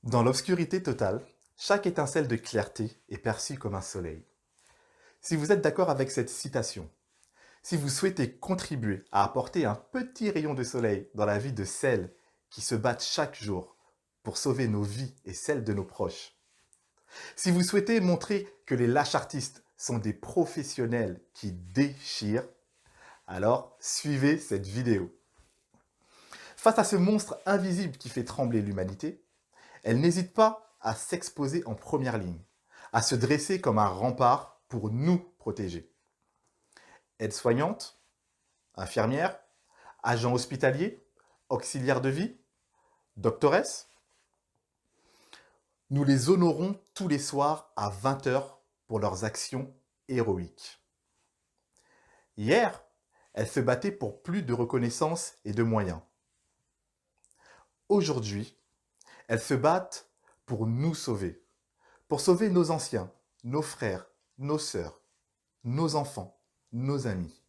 Dans l'obscurité totale, chaque étincelle de clarté est perçue comme un soleil. Si vous êtes d'accord avec cette citation, si vous souhaitez contribuer à apporter un petit rayon de soleil dans la vie de celles qui se battent chaque jour pour sauver nos vies et celles de nos proches, si vous souhaitez montrer que les lâches artistes sont des professionnels qui déchirent, alors suivez cette vidéo. Face à ce monstre invisible qui fait trembler l'humanité, elle n'hésite pas à s'exposer en première ligne, à se dresser comme un rempart pour nous protéger. Aide-soignante, infirmière, agent hospitalier, auxiliaire de vie, doctoresse, nous les honorons tous les soirs à 20 h pour leurs actions héroïques. Hier, elles se battaient pour plus de reconnaissance et de moyens. Aujourd'hui, elles se battent pour nous sauver, pour sauver nos anciens, nos frères, nos sœurs, nos enfants, nos amis.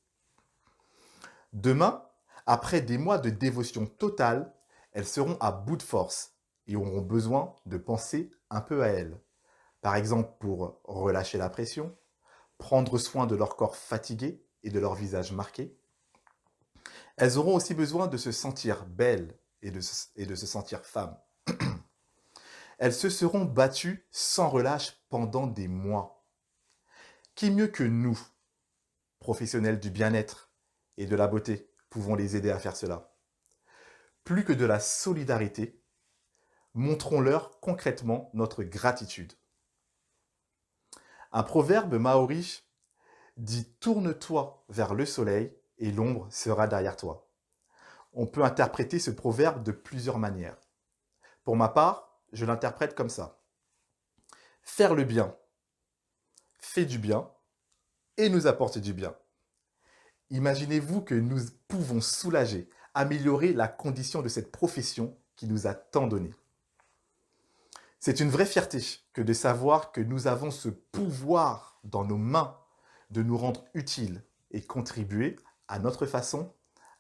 Demain, après des mois de dévotion totale, elles seront à bout de force et auront besoin de penser un peu à elles. Par exemple pour relâcher la pression, prendre soin de leur corps fatigué et de leur visage marqué. Elles auront aussi besoin de se sentir belles et de se sentir femmes. Elles se seront battues sans relâche pendant des mois. Qui mieux que nous, professionnels du bien-être et de la beauté, pouvons les aider à faire cela? Plus que de la solidarité, montrons-leur concrètement notre gratitude. Un proverbe maori dit « Tourne-toi vers le soleil et l'ombre sera derrière toi ». On peut interpréter ce proverbe de plusieurs manières. Pour ma part, je l'interprète comme ça. Faire le bien fait du bien et nous apporte du bien. Imaginez-vous que nous pouvons soulager, améliorer la condition de cette profession qui nous a tant donné. C'est une vraie fierté que de savoir que nous avons ce pouvoir dans nos mains de nous rendre utiles et contribuer à notre façon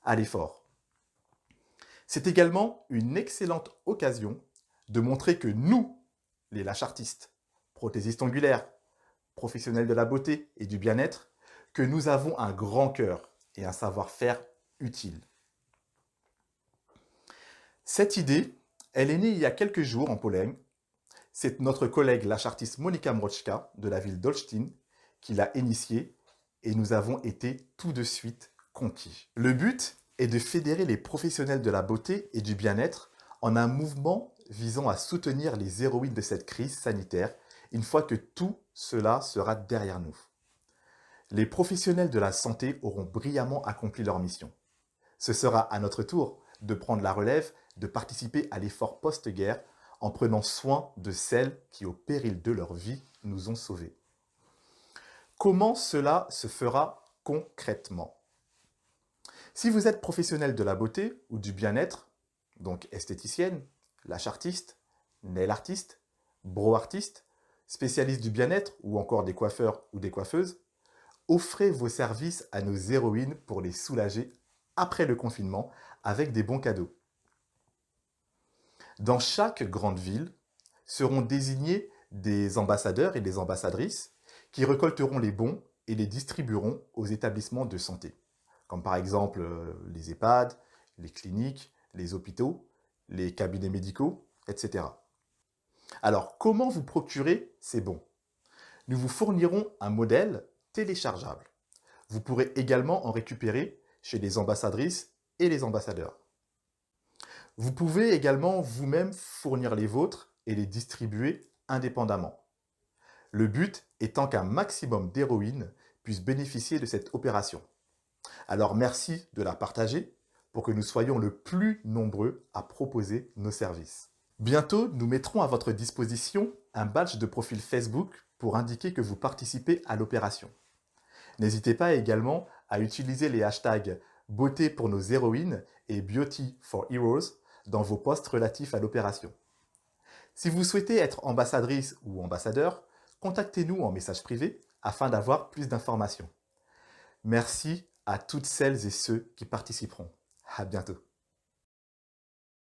à l'effort. C'est également une excellente occasion de montrer que nous, les lâches artistes, prothésistes ongulaires, professionnels de la beauté et du bien-être, que nous avons un grand cœur et un savoir-faire utile. Cette idée, elle est née il y a quelques jours en Pologne. C'est notre collègue lâche artiste Monika Mroczka de la ville d'Olsztyn qui l'a initiée et nous avons été tout de suite conquis. Le but est de fédérer les professionnels de la beauté et du bien-être en un mouvement visant à soutenir les héroïnes de cette crise sanitaire une fois que tout cela sera derrière nous. Les professionnels de la santé auront brillamment accompli leur mission. Ce sera à notre tour de prendre la relève, de participer à l'effort post-guerre en prenant soin de celles qui, au péril de leur vie, nous ont sauvés. Comment cela se fera concrètement? Si vous êtes professionnel de la beauté ou du bien-être, donc esthéticienne, lâche artiste, nail artiste, bro artiste, spécialiste du bien-être ou encore des coiffeurs ou des coiffeuses, offrez vos services à nos héroïnes pour les soulager après le confinement avec des bons cadeaux. Dans chaque grande ville seront désignés des ambassadeurs et des ambassadrices qui récolteront les bons et les distribueront aux établissements de santé, comme par exemple les EHPAD, les cliniques, les hôpitaux, les cabinets médicaux, etc. Alors, comment vous procurer ces bons? Nous vous fournirons un modèle téléchargeable. Vous pourrez également en récupérer chez les ambassadrices et les ambassadeurs. Vous pouvez également vous-même fournir les vôtres et les distribuer indépendamment. Le but étant qu'un maximum d'héroïnes puissent bénéficier de cette opération. Alors merci de la partager pour que nous soyons le plus nombreux à proposer nos services. Bientôt, nous mettrons à votre disposition un badge de profil Facebook pour indiquer que vous participez à l'opération. N'hésitez pas également à utiliser les hashtags beauté pour nos héroïnes et beauty for heroes dans vos posts relatifs à l'opération. Si vous souhaitez être ambassadrice ou ambassadeur, contactez-nous en message privé afin d'avoir plus d'informations. Merci à toutes celles et ceux qui participeront. À bientôt.